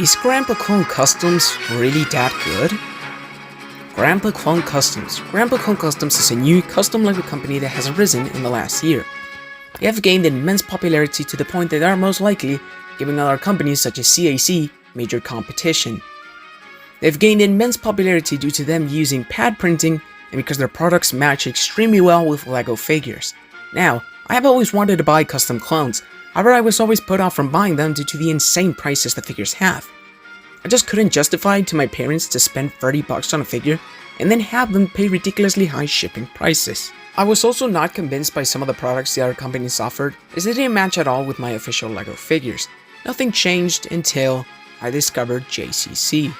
Is Grandpa Clone Customs really that good? Grandpa Clone Customs. Grandpa Clone Customs is a new custom LEGO company that has arisen in the last year. They have gained immense popularity to the point that they are most likely giving other companies such as CAC major competition. They've gained immense popularity due to them using pad printing and because their products match extremely well with LEGO figures. Now, I have always wanted to buy custom clones, however I was always put off from buying them due to the insane prices the figures have. I just couldn't justify it to my parents to spend $30 on a figure and then have them pay ridiculously high shipping prices. I was also not convinced by some of the products the other companies offered, as they didn't match at all with my official LEGO figures. Nothing changed until I discovered JCC.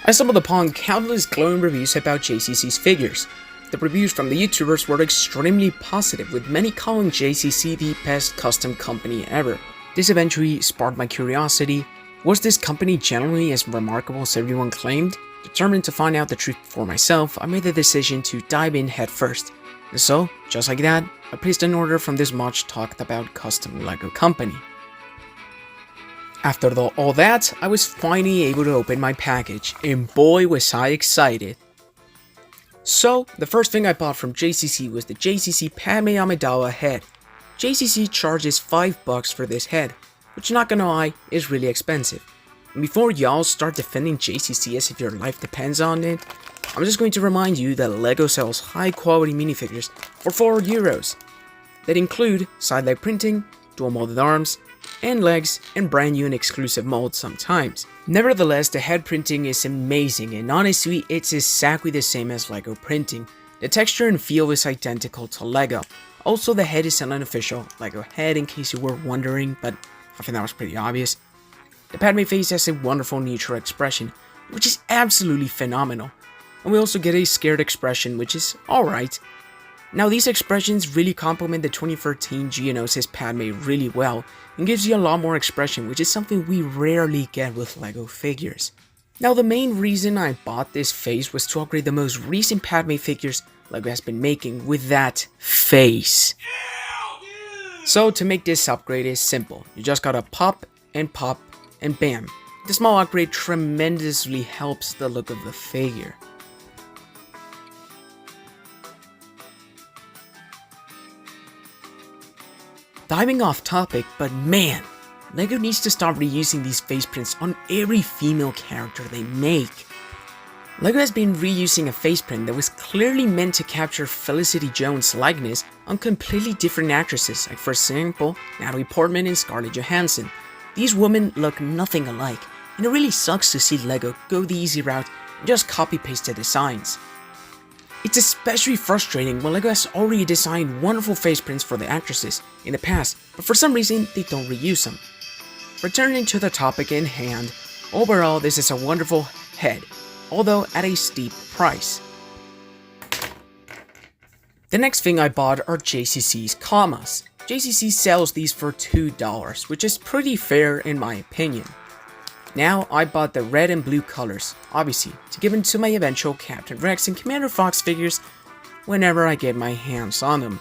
I stumbled upon countless glowing reviews about JCC's figures. The reviews from the YouTubers were extremely positive, with many calling JCC the best custom company ever. This eventually sparked my curiosity. Was this company generally as remarkable as everyone claimed? Determined to find out the truth for myself, I made the decision to dive in head first. And so, just like that, I placed an order from this much talked about custom LEGO company. After all that, I was finally able to open my package, and boy was I excited. So, the first thing I bought from JCC was the JCC Padme Amidala head. JCC charges $5 for this head, which not gonna lie, is really expensive. And before y'all start defending JCC as if your life depends on it, I'm just going to remind you that LEGO sells high quality minifigures for €4 that include side leg printing, dual molded arms, and legs, and brand new and exclusive molds sometimes. Nevertheless, the head printing is amazing, and honestly, it's exactly the same as LEGO printing. The texture and feel is identical to LEGO. Also, the head is an unofficial LEGO head in case you were wondering, but I think that was pretty obvious. The Padme face has a wonderful neutral expression, which is absolutely phenomenal. And we also get a scared expression, which is alright. Now, these expressions really complement the 2013 Geonosis Padme really well, and gives you a lot more expression, which is something we rarely get with LEGO figures. Now, the main reason I bought this face was to upgrade the most recent Padme figures LEGO has been making with that face. So, to make this upgrade is simple. You just gotta pop, and bam. The small upgrade tremendously helps the look of the figure. Diving off topic, but man, LEGO needs to stop reusing these face prints on every female character they make. LEGO has been reusing a face print that was clearly meant to capture Felicity Jones' likeness on completely different actresses, like for example, Natalie Portman and Scarlett Johansson. These women look nothing alike, and it really sucks to see LEGO go the easy route and just copy-paste the designs. It's especially frustrating when LEGO has already designed wonderful face prints for the actresses in the past, but for some reason they don't reuse them. Returning to the topic in hand, overall this is a wonderful head, although at a steep price. The next thing I bought are JCC's Comas. JCC sells these for $2, which is pretty fair in my opinion. Now, I bought the red and blue colors, obviously, to give into my eventual Captain Rex and Commander Fox figures whenever I get my hands on them.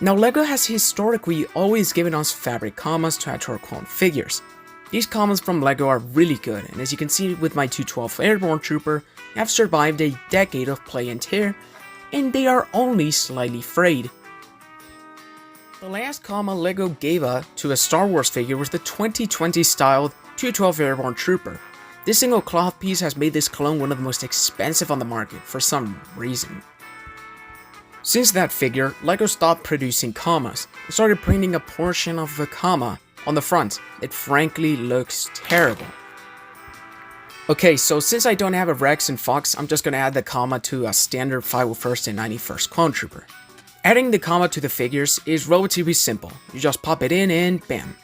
Now, LEGO has historically always given us fabric Comas to add to our clone figures. These Comas from LEGO are really good, and as you can see with my 212 Airborne Trooper, have survived a decade of play and tear, and they are only slightly frayed. The last Coma LEGO gave to a Star Wars figure was the 2020 styled 212 Airborne Trooper. This single cloth piece has made this clone one of the most expensive on the market for some reason. Since that figure, LEGO stopped producing Comas and started printing a portion of the Coma on the front. It frankly looks terrible. Okay, so since I don't have a Rex and Fox, I'm just gonna add the Coma to a standard 501st and 91st Clone Trooper. Adding the Coma to the figures is relatively simple. You just pop it in and bam.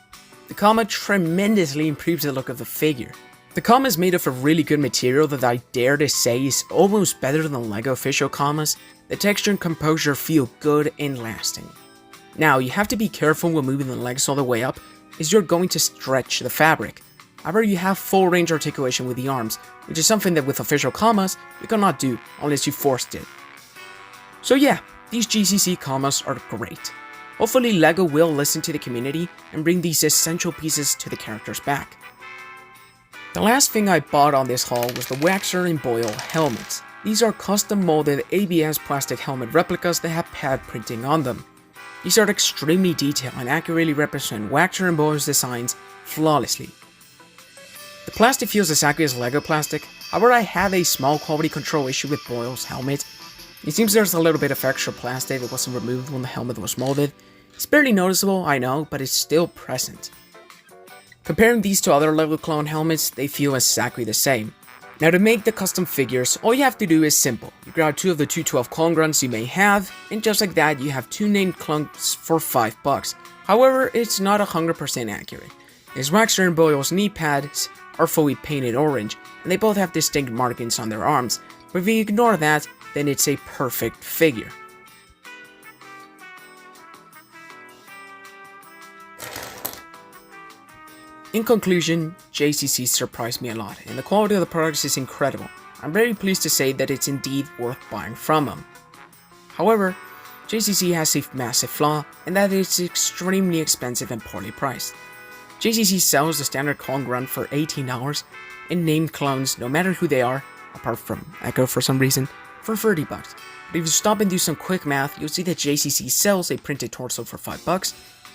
The Coma tremendously improves the look of the figure. The Coma is made of a really good material that I dare to say is almost better than LEGO official Comas. The texture and composure feel good and lasting. Now, you have to be careful when moving the legs all the way up, as you're going to stretch the fabric. However, you have full range articulation with the arms, which is something that with official Comas, you cannot do unless you forced it. So yeah, these GCC Comas are great. Hopefully LEGO will listen to the community and bring these essential pieces to the characters back. The last thing I bought on this haul was the Waxer and Boyle helmets. These are custom molded ABS plastic helmet replicas that have pad printing on them. These are extremely detailed and accurately represent Waxer and Boyle's designs flawlessly. The plastic feels exactly as LEGO plastic, however I have a small quality control issue with Boyle's helmet. It seems there's a little bit of extra plastic that wasn't removed when the helmet was molded. It's barely noticeable, I know, but it's still present. Comparing these to other LEGO clone helmets, they feel exactly the same. Now to make the custom figures, all you have to do is simple. You grab 2 of the 212 clone grunts you may have, and just like that you have 2 named clones for $5. However, it's not 100% accurate, as Waxer and Boyle's knee pads are fully painted orange, and they both have distinct markings on their arms, but if you ignore that, then it's a perfect figure. In conclusion, GCC surprised me a lot, and the quality of the products is incredible. I'm very pleased to say that it's indeed worth buying from them. However, GCC has a massive flaw, and that it's extremely expensive and poorly priced. GCC sells the standard clone grunt for $18, and named clones, no matter who they are, apart from Echo for some reason, for $30. But if you stop and do some quick math, you'll see that GCC sells a printed torso for $5,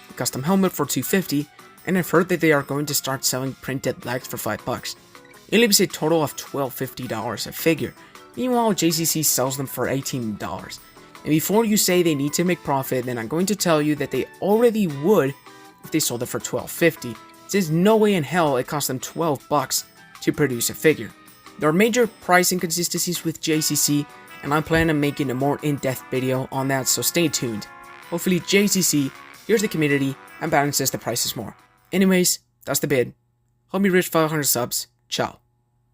a custom helmet for $250, and I've heard that they are going to start selling printed legs for $5. It leaves a total of $12.50 a figure. Meanwhile, GCC sells them for $18. And before you say they need to make profit, then I'm going to tell you that they already would if they sold it for $12.50. There's no way in hell it cost them $12 to produce a figure. There are major price inconsistencies with GCC, and I plan on making a more in-depth video on that, so stay tuned. Hopefully GCC hears the community and balances the prices more. Anyways, that's the bid. Hope you reach 500 subs. Ciao.